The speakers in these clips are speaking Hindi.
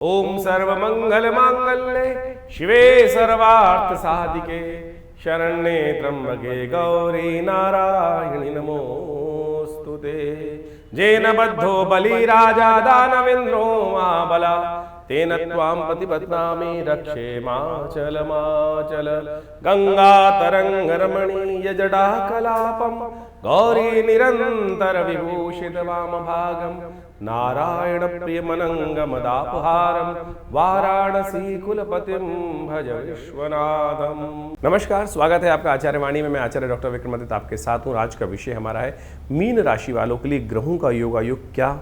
ओम सर्वमंगल मांगल्ये शिवे सर्वार्थ साधिके शरण्ये त्र्यंबके गौरी नारायणि नमोस्तुते। जेन बद्धो बलि राजा दानवेन्द्रो महाबला तेन त्वां प्रतिपद्नामि रक्षे माचल माचल। गंगा तरंग रमणीय जटा कलापम गौरी निरंतर विभूषित वाम भागम नारायण प्रियमनंगम दापहारम वाराणसी कुलपतिम भज विश्वनाथम। नमस्कार, स्वागत है आपका आचार्य वाणी में। मैं आचार्य डॉक्टर विक्रमादित्य आपके साथ हूँ। आज का विषय हमारा है मीन राशि वालों के लिए ग्रहों का योगायोग क्या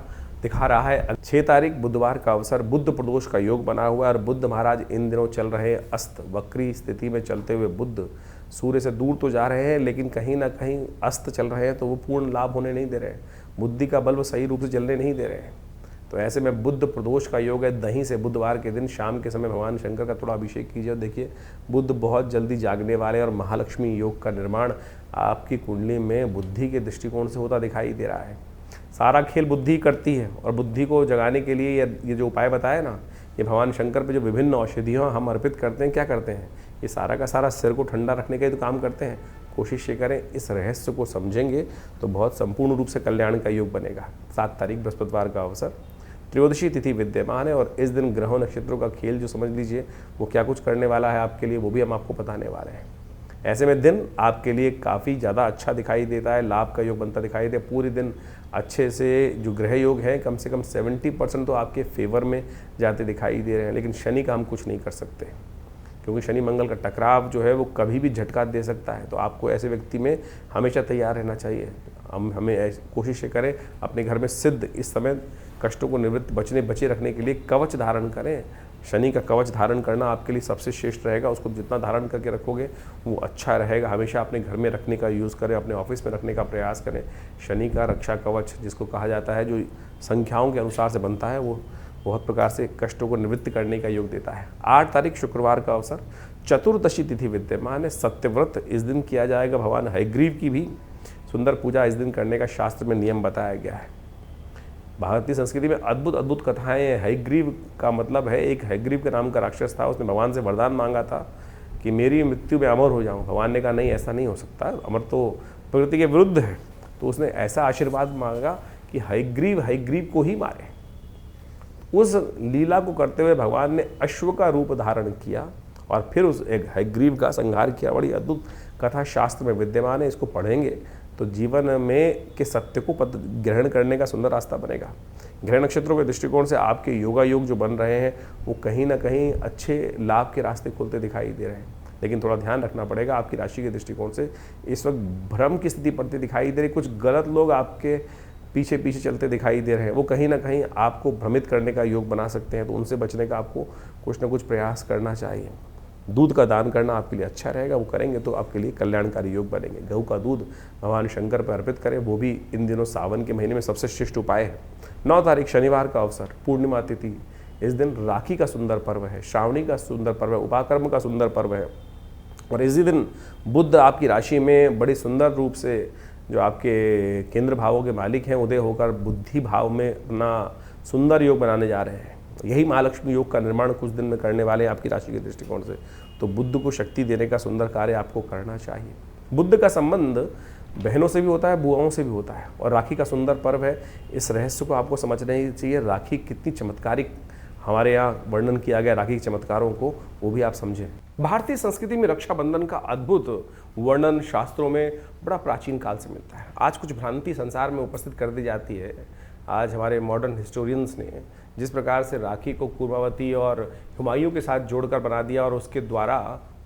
दिखा रहा है। 6 तारीख बुधवार का अवसर, बुध प्रदोष का योग बना हुआ है और बुध महाराज इन दिनों चल रहे अस्त वक्री स्थिति में चलते हुए बुध सूर्य से दूर तो जा रहे हैं, लेकिन कहीं ना कहीं अस्त चल रहे हैं, तो वो पूर्ण लाभ होने नहीं दे रहे हैं। बुद्धि का बल वो सही रूप से चलने नहीं दे रहे हैं। तो ऐसे में बुध प्रदोष का योग है। दही से बुधवार के दिन शाम के समय भगवान शंकर का थोड़ा अभिषेक कीजिए। देखिए, बुध बहुत जल्दी जागने वाले और महालक्ष्मी योग का निर्माण आपकी कुंडली में बुद्धि के दृष्टिकोण से होता दिखाई दे रहा है। सारा खेल बुद्धि करती है और बुद्धि को जगाने के लिए ये जो उपाय बताया ना, ये भगवान शंकर पे जो विभिन्न औषधियों हम अर्पित करते हैं, क्या करते हैं, ये सारा का सारा सिर को ठंडा रखने का ही तो काम करते हैं। कोशिश ये करें, इस रहस्य को समझेंगे तो बहुत संपूर्ण रूप से कल्याण का योग बनेगा। 7 तारीख बृहस्पतिवार का अवसर, त्रयोदशी तिथि विद्यमान है और इस दिन ग्रहों नक्षत्रों का खेल जो समझ लीजिए वो क्या कुछ करने वाला है आपके लिए, वो भी हम आपको बताने वाले हैं। ऐसे में दिन आपके लिए काफ़ी ज़्यादा अच्छा दिखाई देता है, लाभ का योग बनता दिखाई दे। पूरे दिन अच्छे से जो ग्रह योग है कम से कम 70% तो आपके फेवर में जाते दिखाई दे रहे हैं। लेकिन शनि का हम कुछ नहीं कर सकते, क्योंकि शनि मंगल का टकराव जो है वो कभी भी झटका दे सकता है। तो आपको ऐसे व्यक्ति में हमेशा तैयार रहना चाहिए। हमें कोशिश करें अपने घर में सिद्ध इस समय कष्टों को निवृत्त बचे रखने के लिए कवच धारण करें। शनि का कवच धारण करना आपके लिए सबसे श्रेष्ठ रहेगा। उसको जितना धारण करके रखोगे वो अच्छा रहेगा। हमेशा अपने घर में रखने का यूज़ करें, अपने ऑफिस में रखने का प्रयास करें। शनि का रक्षा कवच जिसको कहा जाता है, जो संख्याओं के अनुसार से बनता है, वो बहुत प्रकार से कष्टों को निवृत्त करने का योग देता है। 8 तारीख शुक्रवार का अवसर, चतुर्दशी तिथि विद्यमान है। सत्यव्रत इस दिन किया जाएगा। भगवान हयग्रीव की भी सुंदर पूजा इस दिन करने का शास्त्र में नियम बताया गया है। भारतीय संस्कृति में अद्भुत अद्भुत कथाएं हैं। हयग्रीव का मतलब है, एक हयग्रीव के नाम का राक्षस था, उसने भगवान से वरदान मांगा था कि मेरी मृत्यु में अमर हो जाऊं। भगवान ने कहा नहीं, ऐसा नहीं हो सकता, अमर तो प्रकृति के विरुद्ध है। तो उसने ऐसा आशीर्वाद मांगा कि हयग्रीव को ही मारे। उस लीला को करते हुए भगवान ने अश्व का रूप धारण किया और फिर उस एक हयग्रीव का संहार किया। बड़ी अद्भुत कथा शास्त्र में विद्यमान है। इसको पढ़ेंगे तो जीवन में के सत्य को ग्रहण करने का सुंदर रास्ता बनेगा। ग्रह नक्षत्रों के दृष्टिकोण से आपके योगा योग जो बन रहे हैं वो कहीं ना कहीं अच्छे लाभ के रास्ते खुलते दिखाई दे रहे हैं। लेकिन थोड़ा ध्यान रखना पड़ेगा। आपकी राशि के दृष्टिकोण से इस वक्त भ्रम की स्थिति पड़ती दिखाई दे रही। कुछ गलत लोग आपके पीछे चलते दिखाई दे रहे हैं, वो कहीं ना कहीं आपको भ्रमित करने का योग बना सकते हैं। तो उनसे बचने का आपको कुछ ना कुछ प्रयास करना चाहिए। दूध का दान करना आपके लिए अच्छा रहेगा, वो करेंगे तो आपके लिए कल्याणकारी योग बनेंगे। गऊ का दूध भगवान शंकर पर अर्पित करें, वो भी इन दिनों सावन के महीने में सबसे श्रेष्ठ उपाय है। 9 तारीख शनिवार का अवसर, पूर्णिमा तिथि। इस दिन राखी का सुंदर पर्व है, श्रावणी का सुंदर पर्व है, उपाकर्म का सुंदर पर्व है। और इसी दिन बुध आपकी राशि में बड़े सुंदर रूप से, जो आपके केंद्र भावों के मालिक हैं, उदय होकर बुद्धि भाव में अपना सुंदर योग बनाने जा रहे हैं। यही महालक्ष्मी योग का निर्माण कुछ दिन में करने वाले हैं आपकी राशि के दृष्टिकोण से। तो बुद्ध को शक्ति देने का सुंदर कार्य आपको करना चाहिए। बुद्ध का संबंध बहनों से भी होता है, बुआओं से भी होता है और राखी का सुंदर पर्व है। इस रहस्य को आपको समझना ही चाहिए। राखी कितनी चमत्कारिक हमारे यहाँ वर्णन किया गया, राखी के चमत्कारों को, वो भी आप समझें। भारतीय संस्कृति में रक्षाबंधन का अद्भुत वर्णन शास्त्रों में बड़ा प्राचीन काल से मिलता है। आज कुछ भ्रांति संसार में उपस्थित कर दी जाती है। आज हमारे मॉडर्न हिस्टोरियंस ने जिस प्रकार से राखी को कुर्मावती और हुमायूं के साथ जोड़कर बना दिया और उसके द्वारा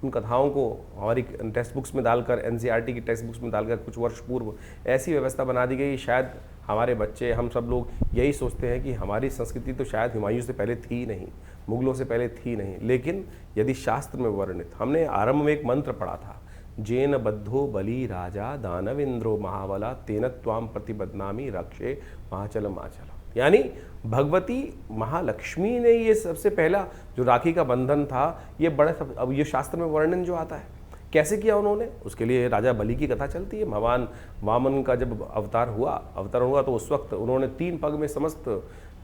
उन कथाओं को हमारी टेक्स्ट बुक्स में डालकर, एनसीईआरटी की टेक्स्ट बुक्स में डालकर कुछ वर्ष पूर्व ऐसी व्यवस्था बना दी गई। शायद हमारे बच्चे, हम सब लोग यही सोचते हैं कि हमारी संस्कृति तो शायद हुमायूं से पहले थी नहीं, मुगलों से पहले थी नहीं। लेकिन यदि शास्त्र में वर्णित, हमने आरंभ में एक मंत्र पढ़ा था, जेन बद्धो बलि राजा दानवेन्द्रो महाबला तेन त्वां प्रतिपद्नामि रक्षे माचल माचल। यानी भगवती महालक्ष्मी ने ये सबसे पहला जो राखी का बंधन था, ये बड़ा, अब ये शास्त्र में वर्णन जो आता है कैसे किया उन्होंने, उसके लिए राजा बलि की कथा चलती है। भगवान वामन का जब अवतार हुआ तो उस वक्त उन्होंने 3 पग में समस्त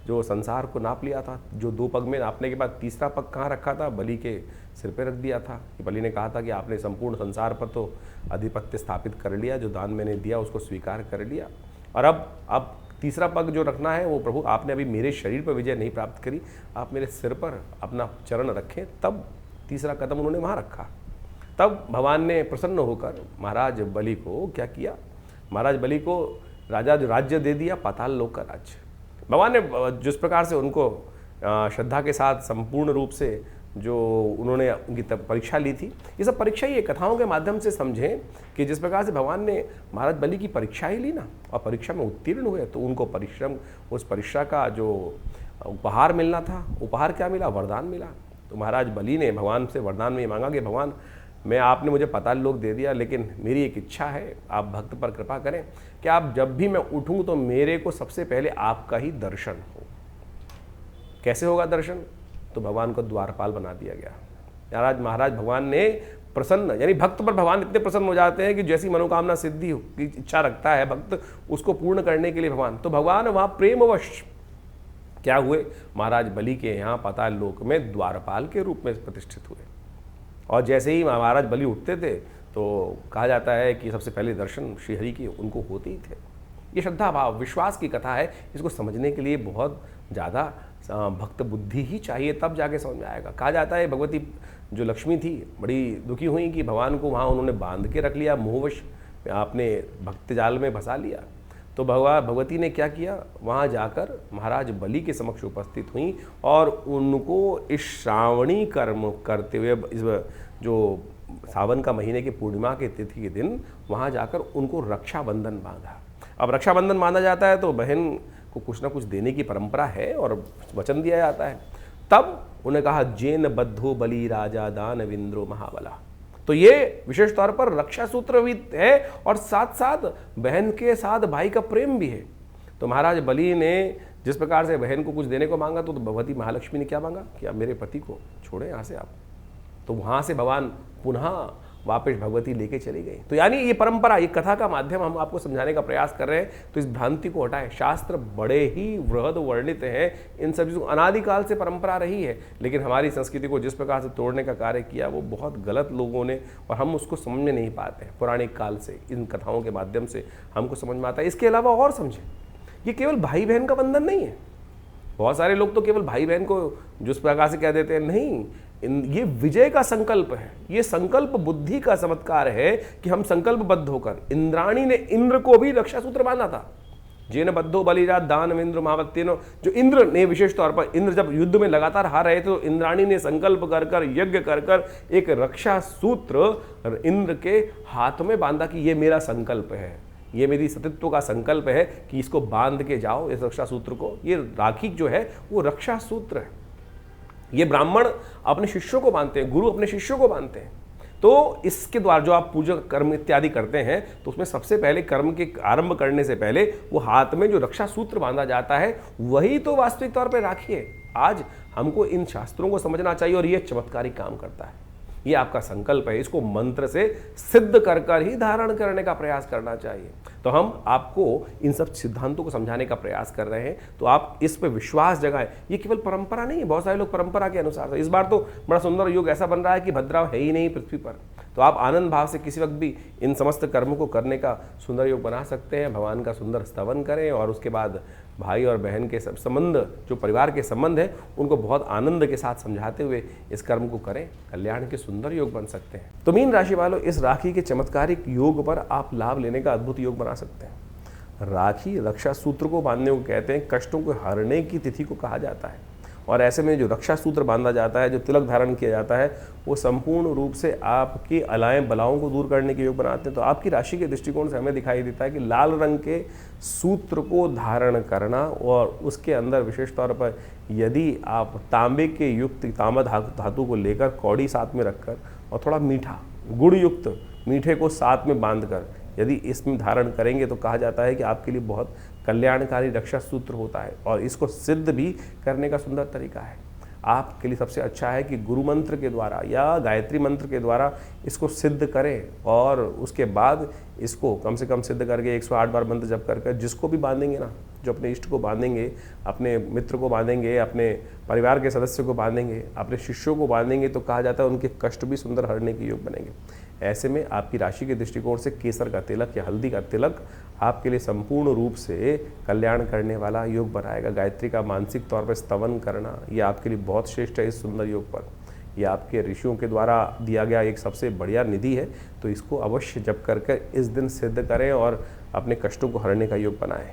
जो संसार को नाप लिया था, जो 2 पग में नापने के बाद तीसरा पग कहाँ रखा था, बलि के सिर पे रख दिया था। कि बलि ने कहा था कि आपने संपूर्ण संसार पर तो आधिपत्य स्थापित कर लिया, जो दान मैंने दिया उसको स्वीकार कर लिया, और अब तीसरा पग जो रखना है वो प्रभु आपने अभी मेरे शरीर पर विजय नहीं प्राप्त करी, आप मेरे सिर पर अपना चरण रखें। तब तीसरा कदम उन्होंने वहाँ रखा। तब भगवान ने प्रसन्न होकर महाराज बलि को क्या किया, महाराज बलि को राज्य दे दिया, पाताल लोक का राज्य। भगवान ने जिस प्रकार से उनको श्रद्धा के साथ संपूर्ण रूप से जो उन्होंने उनकी परीक्षा ली थी, ये सब परीक्षा ही कथाओं के माध्यम से समझें कि जिस प्रकार से भगवान ने महाराज बलि की परीक्षा ही ली ना, और परीक्षा में उत्तीर्ण हुए, तो उनको परिश्रम, उस परीक्षा का जो उपहार मिलना था, उपहार क्या मिला, वरदान मिला। तो महाराज बलि ने भगवान से वरदान में ये मांगा कि भगवान मैं, आपने मुझे पाताल लोक दे दिया, लेकिन मेरी एक इच्छा है, आप भक्त पर कृपा करें कि आप जब भी मैं उठूं तो मेरे को सबसे पहले आपका ही दर्शन हो। कैसे होगा दर्शन, तो भगवान को द्वारपाल बना दिया गया। महाराज भगवान ने प्रसन्न, यानी भक्त पर भगवान इतने प्रसन्न हो जाते हैं कि जैसी मनोकामना सिद्धि हो की इच्छा रखता है भक्त, उसको पूर्ण करने के लिए भगवान वहाँ प्रेमवश क्या हुए, महाराज बलि के यहाँ पाताल लोक में द्वारपाल के रूप में प्रतिष्ठित हुए। और जैसे ही महाराज बलि उठते थे तो कहा जाता है कि सबसे पहले दर्शन श्रीहरि के उनको होते ही थे। ये श्रद्धा भाव विश्वास की कथा है, इसको समझने के लिए बहुत ज़्यादा भक्त बुद्धि ही चाहिए, तब जाके समझ में आएगा। कहा जाता है भगवती जो लक्ष्मी थी बड़ी दुखी हुई कि भगवान को वहाँ उन्होंने बांध के रख लिया, मोहवश आपने भक्त जाल में फंसा लिया। तो भगवती ने क्या किया, वहाँ जाकर महाराज बलि के समक्ष उपस्थित हुई और उनको इस श्रावणी कर्म करते हुए, इस जो सावन का महीने की पूर्णिमा के तिथि के दिन वहाँ जाकर उनको रक्षाबंधन बांधा। अब रक्षाबंधन बांधा जाता है तो बहन को कुछ ना कुछ देने की परंपरा है और वचन दिया जाता है। तब उन्हें कहा जेन बद्धो बलि राजा दानवेंद्रो महाबला। तो ये विशेष तौर पर रक्षा सूत्र भी है और साथ साथ बहन के साथ भाई का प्रेम भी है। तो महाराज बलि ने जिस प्रकार से बहन को कुछ देने को मांगा, तो भगवती महालक्ष्मी ने क्या मांगा कि आप मेरे पति को छोड़े यहाँ से आप। तो वहाँ से भगवान पुनः वापस भगवती लेके चली गई। तो यानी ये परंपरा, ये कथा का माध्यम हम आपको समझाने का प्रयास कर रहे हैं, तो इस भ्रांति को हटाएं। शास्त्र बड़े ही वृहद वर्णित हैं, इन सब चीज़ों अनादिकाल से परंपरा रही है, लेकिन हमारी संस्कृति को जिस प्रकार से तोड़ने का कार्य किया वो बहुत गलत लोगों ने, और हम उसको समझ में नहीं पाते हैं। पौराणिक काल से इन कथाओं के माध्यम से हमको समझ में आता है। इसके अलावा और समझें, ये केवल भाई बहन का बंधन नहीं है। बहुत सारे लोग तो केवल भाई बहन को जिस प्रकार से कह देते हैं, नहीं, ये विजय का संकल्प है, ये संकल्प बुद्धि का चमत्कार है कि हम संकल्पबद्ध होकर, इंद्राणी ने इंद्र को भी रक्षा सूत्र बांधा था, जेन बद्धो बलिराज दानवेंद्र महावत्येनो। जो इंद्र ने विशेष तौर पर, इंद्र जब युद्ध में लगातार हार रहे थे तो इंद्राणी ने संकल्प कर कर, यज्ञ कर कर एक रक्षा सूत्र इंद्र के हाथ में बांधा कि ये मेरा संकल्प है, ये मेरी सतीत्व का संकल्प है कि इसको बांध के जाओ, इस रक्षा सूत्र को। ये राखी जो है वो रक्षा सूत्र है। ये ब्राह्मण अपने शिष्यों को बांधते हैं, गुरु अपने शिष्यों को बांधते हैं। तो इसके द्वारा जो आप पूजा कर्म इत्यादि करते हैं, तो उसमें सबसे पहले कर्म के आरंभ करने से पहले वो हाथ में जो रक्षा सूत्र बांधा जाता है वही तो वास्तविक तौर पर राखी है। आज हमको इन शास्त्रों को समझना चाहिए और ये चमत्कारी काम करता है। ये आपका संकल्प है, इसको मंत्र से सिद्ध कर कर ही धारण करने का प्रयास करना चाहिए। तो हम आपको इन सब सिद्धांतों को समझाने का प्रयास कर रहे हैं, तो आप इस पे विश्वास जगाएं। ये केवल परंपरा नहीं है, बहुत सारे लोग परंपरा के अनुसार। इस बार तो बड़ा सुंदर योग ऐसा बन रहा है कि भद्राव है ही नहीं पृथ्वी पर, तो आप आनंद भाव से किसी वक्त भी इन समस्त कर्मों को करने का सुंदर योग बना सकते हैं। भगवान का सुंदर स्तवन करें और उसके बाद भाई और बहन के सब संबंध, जो परिवार के संबंध है, उनको बहुत आनंद के साथ समझाते हुए इस कर्म को करें। कल्याण के सुंदर योग बन सकते हैं। तो मीन राशि वालों, इस राखी के चमत्कारिक योग पर आप लाभ लेने का अद्भुत योग बना सकते हैं। राखी रक्षा सूत्र को बांधने को कहते हैं, कष्टों को हरने की तिथि को कहा जाता है। और ऐसे में जो रक्षा सूत्र बांधा जाता है, जो तिलक धारण किया जाता है, वो संपूर्ण रूप से आपकी अलाएं बलाओं को दूर करने के योग बनाते हैं। तो आपकी राशि के दृष्टिकोण से हमें दिखाई देता है कि लाल रंग के सूत्र को धारण करना, और उसके अंदर विशेष तौर पर यदि आप तांबे के युक्त तांबा धातु को लेकर कौड़ी साथ में रखकर और थोड़ा मीठा गुड़ युक्त मीठे को साथ में बांधकर यदि इसमें धारण करेंगे, तो कहा जाता है कि आपके लिए बहुत कल्याणकारी रक्षा सूत्र होता है। और इसको सिद्ध भी करने का सुंदर तरीका है। आपके लिए सबसे अच्छा है कि गुरु मंत्र के द्वारा या गायत्री मंत्र के द्वारा इसको सिद्ध करें, और उसके बाद इसको कम से कम सिद्ध करके 108 बार मंत्र जप करके जिसको भी बांधेंगे ना, जो अपने इष्ट को बांधेंगे, अपने मित्र को बांधेंगे, अपने परिवार के सदस्य को बांधेंगे, अपने शिष्यों को बांधेंगे, तो कहा जाता है उनके कष्ट भी सुंदर हरने के योग बनेंगे। ऐसे में आपकी राशि के दृष्टिकोण से केसर का तिलक या हल्दी का तिलक आपके लिए संपूर्ण रूप से कल्याण करने वाला योग बनाएगा। गायत्री का मानसिक तौर पर स्तवन करना ये आपके लिए बहुत श्रेष्ठ है। इस सुंदर योग पर ये आपके ऋषियों के द्वारा दिया गया एक सबसे बढ़िया निधि है, तो इसको अवश्य जप करके इस दिन सिद्ध करें और अपने कष्टों को हरने का योग बनाएं।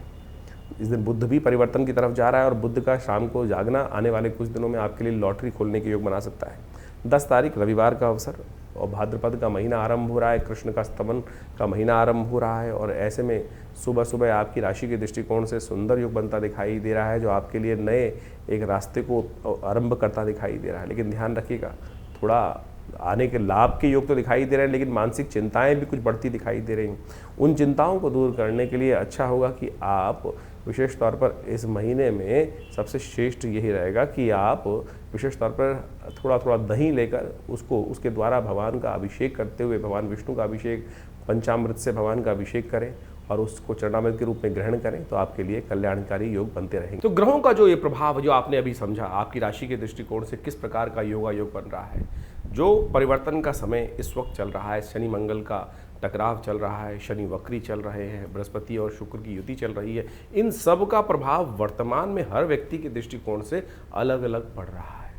इस दिन बुध भी परिवर्तन की तरफ जा रहा है, और बुध का शाम को जागना आने वाले कुछ दिनों में आपके लिए लॉटरी खोलने के योग बना सकता है। 10 तारीख रविवार का अवसर, और भाद्रपद का महीना आरंभ हो रहा है, कृष्ण का स्तवन का महीना आरंभ हो रहा है, और ऐसे में सुबह सुबह आपकी राशि के दृष्टिकोण से सुंदर योग बनता दिखाई दे रहा है, जो आपके लिए नए एक रास्ते को आरंभ करता दिखाई दे रहा है। लेकिन ध्यान रखिएगा, थोड़ा आने के लाभ के योग तो दिखाई दे रहे हैं, लेकिन मानसिक चिंताएं भी कुछ बढ़ती दिखाई दे रही हैं। उन चिंताओं को दूर करने के लिए अच्छा होगा कि आप विशेष तौर पर इस महीने में सबसे श्रेष्ठ यही रहेगा कि आप विशेष तौर पर थोड़ा थोड़ा दही लेकर उसके द्वारा भगवान का अभिषेक करते हुए, भगवान विष्णु का अभिषेक पंचामृत से भगवान का अभिषेक करें और उसको चरणामृत के रूप में ग्रहण करें, तो आपके लिए कल्याणकारी योग बनते रहेंगे। तो ग्रहों का जो ये प्रभाव जो आपने अभी समझा, आपकी राशि के दृष्टिकोण से किस प्रकार का योग बन रहा है, जो परिवर्तन का समय इस वक्त चल रहा है, शनि मंगल का टकराव चल रहा है, शनि वक्री चल रहे हैं, बृहस्पति और शुक्र की युति चल रही है, इन सब का प्रभाव वर्तमान में हर व्यक्ति के दृष्टिकोण से अलग अलग पड़ रहा है।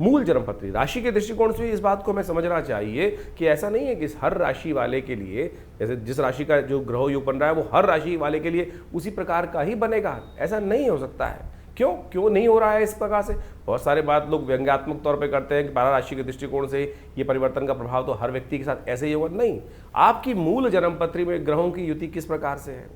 मूल जन्मपत्री राशि के दृष्टिकोण से इस बात को हमें समझना चाहिए कि ऐसा नहीं है कि हर राशि वाले के लिए, जैसे जिस राशि का जो ग्रह योग बन रहा है वो हर राशि वाले के लिए उसी प्रकार का ही बनेगा, ऐसा नहीं हो सकता है। क्यों नहीं हो रहा है इस प्रकार से? बहुत सारे बात लोग व्यंग्यात्मक तौर पे करते हैं कि 12 राशि के दृष्टिकोण से ये परिवर्तन का प्रभाव तो हर व्यक्ति के साथ ऐसे ही होगा। नहीं, आपकी मूल जन्मपत्री में ग्रहों की युति किस प्रकार से है,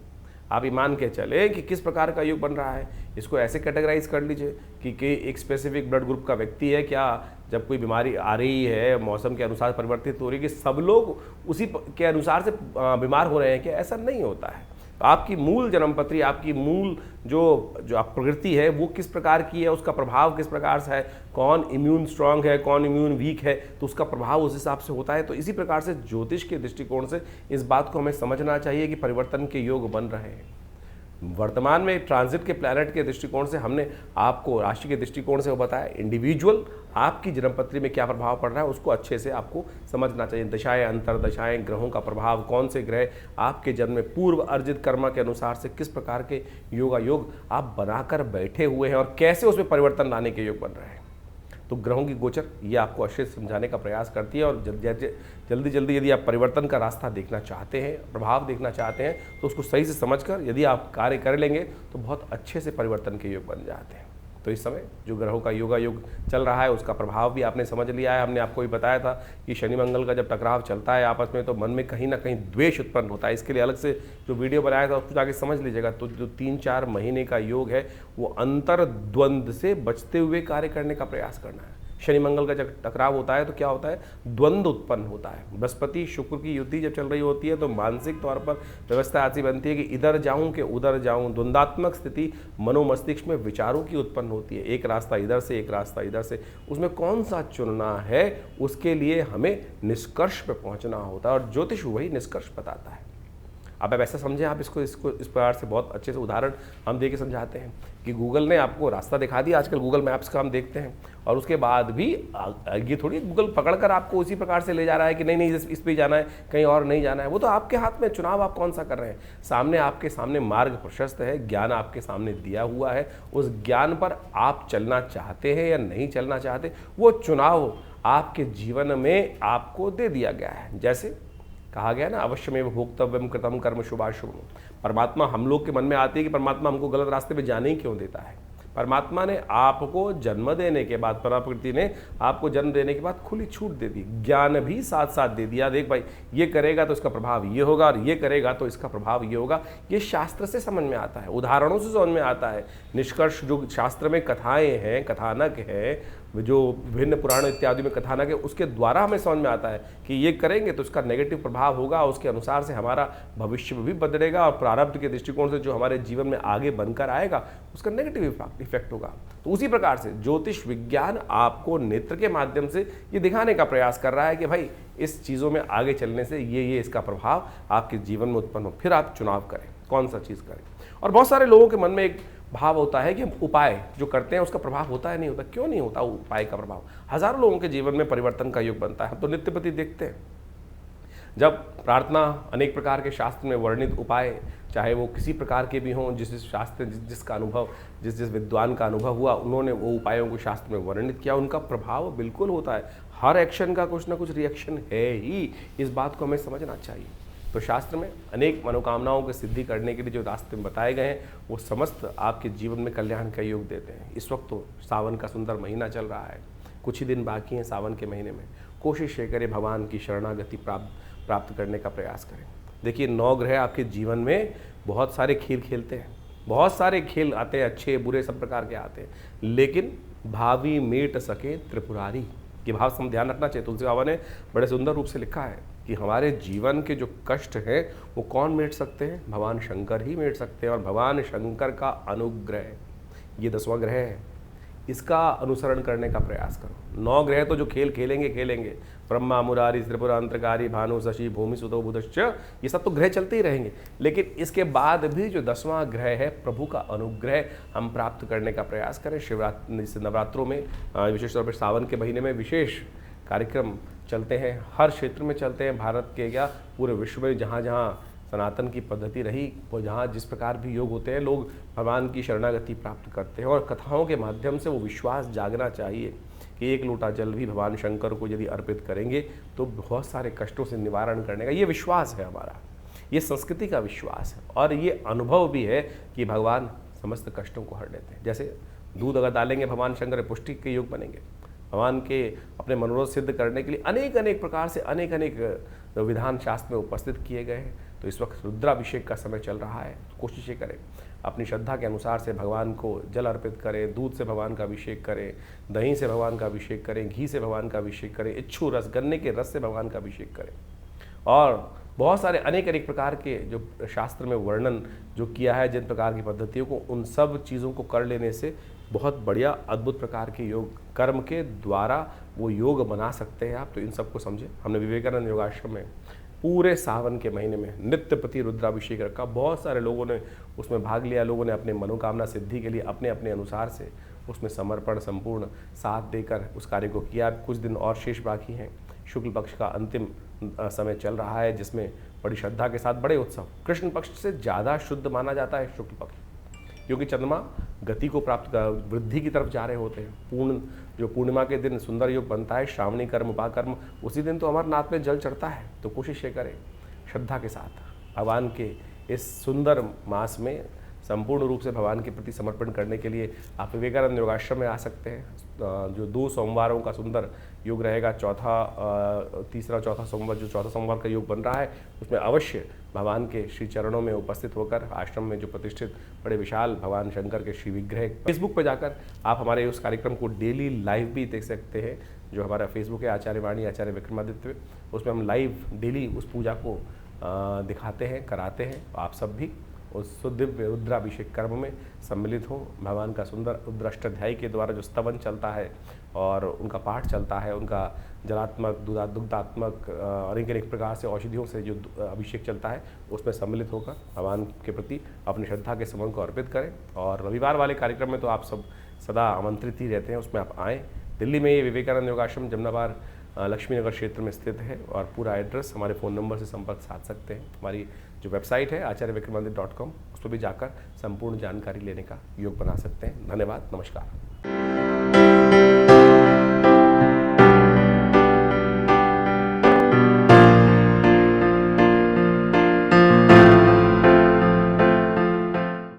आप ये मान के चले कि किस प्रकार का योग बन रहा है। इसको ऐसे कैटेगराइज कर लीजिए कि एक स्पेसिफिक ब्लड ग्रुप का व्यक्ति है क्या, जब कोई बीमारी आ रही है मौसम के अनुसार परिवर्तित हो रही है कि सब लोग उसी के अनुसार से बीमार हो रहे हैं क्या? ऐसा नहीं होता है। आपकी मूल जन्मपत्री, आपकी मूल जो आप प्रकृति है वो किस प्रकार की है, उसका प्रभाव किस प्रकार से है, कौन इम्यून स्ट्रांग है, कौन इम्यून वीक है, तो उसका प्रभाव उस हिसाब से होता है। तो इसी प्रकार से ज्योतिष के दृष्टिकोण से इस बात को हमें समझना चाहिए कि परिवर्तन के योग बन रहे हैं। वर्तमान में ट्रांजिट के प्लैनेट के दृष्टिकोण से हमने आपको राशि के दृष्टिकोण से वो बताया, इंडिविजुअल आपकी जन्मपत्री में क्या प्रभाव पड़ रहा है उसको अच्छे से आपको समझना चाहिए। दशाएं, अंतरदशाएं, ग्रहों का प्रभाव, कौन से ग्रह आपके जन्म में पूर्व अर्जित कर्म के अनुसार से किस प्रकार के योग आप बनाकर बैठे हुए हैं और कैसे उसमें परिवर्तन लाने के योग बन रहे हैं। तो ग्रहों की गोचर ये आपको अच्छे से समझाने का प्रयास करती है, और जल्दी जल्दी यदि आप परिवर्तन का रास्ता देखना चाहते हैं, प्रभाव देखना चाहते हैं, तो उसको सही से समझकर यदि आप कार्य कर लेंगे तो बहुत अच्छे से परिवर्तन के योग बन जाते हैं। तो इस समय जो ग्रहों का योग चल रहा है उसका प्रभाव भी आपने समझ लिया है। हमने आपको भी बताया था कि शनि मंगल का जब टकराव चलता है आपस में तो मन में कहीं ना कहीं द्वेष उत्पन्न होता है। इसके लिए अलग से जो वीडियो बनाया था उसको जाके समझ लीजिएगा। तो जो 3-4 महीने का योग है वो अंतर्द्वंद से बचते हुए कार्य करने का प्रयास करना है। शनि मंगल का जब टकराव होता है तो क्या होता है, द्वंद्व उत्पन्न होता है। बृहस्पति शुक्र की युति जब चल रही होती है तो मानसिक तौर पर व्यवस्था ऐसी बनती है कि इधर जाऊं कि उधर जाऊं, द्वंद्वात्मक स्थिति मनोमस्तिष्क में विचारों की उत्पन्न होती है। एक रास्ता इधर से, एक रास्ता इधर से, उसमें कौन सा चुनना है उसके लिए हमें निष्कर्ष पे पहुंचना होता है, और ज्योतिष वही निष्कर्ष बताता है। अब ऐसा समझें आप इसको इस प्रकार से बहुत अच्छे से उदाहरण हम दे के समझाते हैं कि गूगल ने आपको रास्ता दिखा दिया। आजकल गूगल मैप्स का हम देखते हैं, और उसके बाद भी ये थोड़ी गूगल पकड़कर आपको उसी प्रकार से ले जा रहा है कि नहीं इस पे जाना है, कहीं और नहीं जाना है। वो तो आपके हाथ में, चुनाव आप कौन सा कर रहे हैं। सामने आपके सामने मार्ग प्रशस्त है, ज्ञान आपके सामने दिया हुआ है, उस ज्ञान पर आप चलना चाहते हैं या नहीं चलना चाहते, वो चुनाव आपके जीवन में आपको दे दिया गया है। जैसे कहा गया ना, अवश्यमेव भोक्तव्यम कृतम कर्म शुभाशुभ। परमात्मा हम लोग के मन में आती है कि परमात्मा हमको गलत रास्ते पे जाने ही क्यों देता है। परमात्मा ने आपको जन्म देने के बाद, प्रकृति ने आपको जन्म देने के बाद खुली छूट दे दी, ज्ञान भी साथ साथ दे दिया। देख भाई, ये करेगा तो इसका प्रभाव ये होगा, और ये करेगा तो इसका प्रभाव ये होगा। ये शास्त्र से समझ में आता है, उदाहरणों से समझ में आता है। निष्कर्ष जो शास्त्र में कथाएं हैं, कथानक है, जो विभिन्न पुराण इत्यादि में कथानक है उसके द्वारा हमें समझ में आता है कि ये करेंगे तो उसका नेगेटिव प्रभाव होगा, उसके अनुसार से हमारा भविष्य भी बदलेगा और प्रारब्ध के दृष्टिकोण से जो हमारे जीवन में आगे बनकर आएगा उसका नेगेटिव इफेक्ट होगा। तो उसी प्रकार से ज्योतिष विज्ञान आपको नेत्र के माध्यम से ये दिखाने का प्रयास कर रहा है कि भाई इस चीज़ों में आगे चलने से ये इसका प्रभाव आपके जीवन में उत्पन्न हो, फिर आप चुनाव करें कौन सा चीज़ करें। और बहुत सारे लोगों के मन में एक भाव होता है कि उपाय जो करते हैं उसका प्रभाव होता है नहीं होता। क्यों नहीं होता उपाय का प्रभाव? हजारों लोगों के जीवन में परिवर्तन का युग बनता है। हम तो नित्य प्रति देखते हैं जब प्रार्थना अनेक प्रकार के शास्त्र में वर्णित उपाय, चाहे वो किसी प्रकार के भी हों, जिस शास्त्र जिसका अनुभव जिस विद्वान का अनुभव हुआ उन्होंने वो उपायों को शास्त्र में वर्णित किया, उनका प्रभाव बिल्कुल होता है। हर एक्शन का कुछ ना कुछ रिएक्शन है ही, इस बात को हमें समझना चाहिए। तो शास्त्र में अनेक मनोकामनाओं की सिद्धि करने के लिए जो रास्ते बताए गए हैं वो समस्त आपके जीवन में कल्याण का योग देते हैं। इस वक्त तो सावन का सुंदर महीना चल रहा है, कुछ ही दिन बाकी हैं सावन के महीने में। कोशिश ये करें भगवान की शरणागति प्राप्त करने का प्रयास करें। देखिए 9 ग्रह आपके जीवन में बहुत सारे खेल खेलते हैं, बहुत सारे खेल आते हैं, अच्छे बुरे सब प्रकार के आते हैं, लेकिन भावी मेट सके त्रिपुरारी, ये भाव हम ध्यान रखना चाहिए। तुलसी बाबा ने बड़े सुंदर रूप से लिखा है कि हमारे जीवन के जो कष्ट हैं वो कौन मेट सकते हैं? भगवान शंकर ही मेट सकते हैं। और भगवान शंकर का अनुग्रह, ये 10वां ग्रह है, इसका अनुसरण करने का प्रयास करो। 9 ग्रह तो जो खेल खेलेंगे, ब्रह्मा मुरारी त्रिपुरा अंतरकारी भानु शशि भूमि सुतो बुधश्च, ये सब तो ग्रह चलते ही रहेंगे, लेकिन इसके बाद भी जो 10वां ग्रह है प्रभु का अनुग्रह हम प्राप्त करने का प्रयास करें। शिवरात्रि नवरात्रों में विशेष तौर पर सावन के महीने में विशेष कार्यक्रम चलते हैं, हर क्षेत्र में चलते हैं, भारत के क्या पूरे विश्व में जहाँ जहाँ सनातन की पद्धति रही वो जहाँ जिस प्रकार भी योग होते हैं लोग भगवान की शरणागति प्राप्त करते हैं। और कथाओं के माध्यम से वो विश्वास जागना चाहिए कि 1 लोटा जल भी भगवान शंकर को यदि अर्पित करेंगे तो बहुत सारे कष्टों से निवारण करने का ये विश्वास है हमारा, ये संस्कृति का विश्वास है और ये अनुभव भी है कि भगवान समस्त कष्टों को हर लेते हैं। जैसे दूध अगर डालेंगे भगवान शंकर पुष्टि के योग बनेंगे। भगवान के अपने मनोरथ सिद्ध करने के लिए अनेक प्रकार से अनेक विधान शास्त्र में उपस्थित किए गए हैं। तो इस वक्त रुद्राभिषेक का समय चल रहा है, तो कोशिश ये करें अपनी श्रद्धा के अनुसार से भगवान को जल अर्पित करें, दूध से भगवान का अभिषेक करें, दही से भगवान का अभिषेक करें, घी से भगवान का अभिषेक करें, इच्छू रस गन्ने के रस से भगवान का अभिषेक करें। और बहुत सारे अनेक प्रकार के जो शास्त्र में वर्णन जो किया है जिन प्रकार की पद्धतियों को, उन सब चीज़ों को कर लेने से बहुत बढ़िया अद्भुत प्रकार के योग कर्म के द्वारा वो योग बना सकते हैं आप। तो इन सबको समझे। हमने विवेकानंद योगाश्रम में पूरे सावन के महीने में नित्य प्रति रुद्राभिषेक रखा, बहुत सारे लोगों ने उसमें भाग लिया, लोगों ने अपने मनोकामना सिद्धि के लिए अपने अपने अनुसार से उसमें समर्पण संपूर्ण साथ देकर उस कार्य को किया। कुछ दिन और शेष बाकी हैं, शुक्ल पक्ष का अंतिम समय चल रहा है जिसमें बड़ी श्रद्धा के साथ बड़े उत्सव। कृष्ण पक्ष से ज़्यादा शुद्ध माना जाता है शुक्ल पक्ष, क्योंकि चंद्रमा गति को प्राप्त वृद्धि की तरफ जा रहे होते हैं। जो पूर्णिमा के दिन सुंदर योग बनता है, श्रावणी कर्म उपाकर्म, उसी दिन तो अमरनाथ में जल चढ़ता है। तो कोशिश ये करें श्रद्धा के साथ भगवान के इस सुंदर मास में संपूर्ण रूप से भगवान के प्रति समर्पण करने के लिए आप विवेकानंद योगाश्रम में आ सकते हैं। जो 2 सोमवारों का सुंदर योग रहेगा, तीसरा चौथा सोमवार, जो चौथा सोमवार का योग बन रहा है उसमें अवश्य भगवान के श्री चरणों में उपस्थित होकर आश्रम में जो प्रतिष्ठित बड़े विशाल भगवान शंकर के श्री विग्रह, फेसबुक पर जाकर आप हमारे उस कार्यक्रम को डेली लाइव भी देख सकते हैं। जो हमारा फेसबुक है आचार्य वाणी आचार्य विक्रमादित्य, उसमें हम लाइव डेली उस पूजा को दिखाते हैं, कराते हैं। आप सब भी उस दिव्य रुद्राभिषेक कर्म में सम्मिलित हों। भगवान का सुंदर रुद्राष्टाध्यायी के द्वारा जो स्तवन चलता है और उनका पाठ चलता है, उनका जलात्मक दुग्धात्मक अनेक प्रकार से औषधियों से जो अभिषेक चलता है उसमें सम्मिलित होकर भगवान के प्रति अपनी श्रद्धा के समर्पण को अर्पित करें। और रविवार वाले कार्यक्रम में तो आप सब सदा आमंत्रित ही रहते हैं, उसमें आप आएँ। दिल्ली में ये विवेकानंद योगाश्रम जमनाबाद लक्ष्मी नगर क्षेत्र में स्थित है और पूरा एड्रेस हमारे फ़ोन नंबर से संपर्क साध सकते हैं। हमारी जो वेबसाइट है आचार्यविक्रमादित्य.com, उस पर भी जाकर संपूर्ण जानकारी लेने का योग बना सकते हैं। धन्यवाद, नमस्कार।